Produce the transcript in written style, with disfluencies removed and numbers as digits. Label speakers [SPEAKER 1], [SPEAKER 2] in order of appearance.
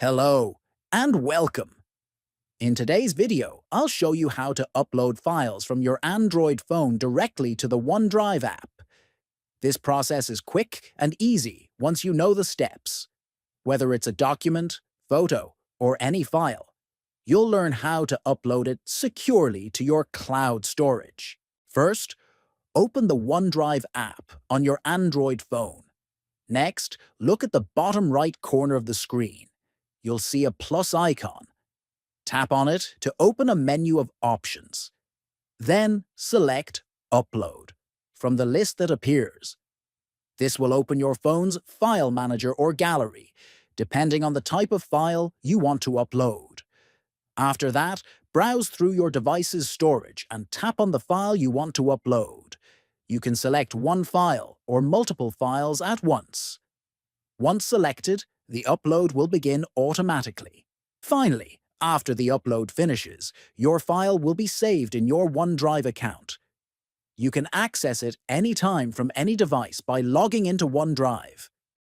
[SPEAKER 1] Hello, and welcome. In today's video, I'll show you how to upload files from your Android phone directly to the OneDrive app. This process is quick and easy once you know the steps. Whether it's a document, photo, or any file, you'll learn how to upload it securely to your cloud storage. First, open the OneDrive app on your Android phone. Next, look at the bottom right corner of the screen. You'll see a plus icon. Tap on it to open a menu of options. Then select Upload from the list that appears. This will open your phone's file manager or gallery, depending on the type of file you want to upload. After that, browse through your device's storage and tap on the file you want to upload. You can select one file or multiple files at once. Once selected, the upload will begin automatically. Finally, after the upload finishes, your file will be saved in your OneDrive account. You can access it anytime from any device by logging into OneDrive.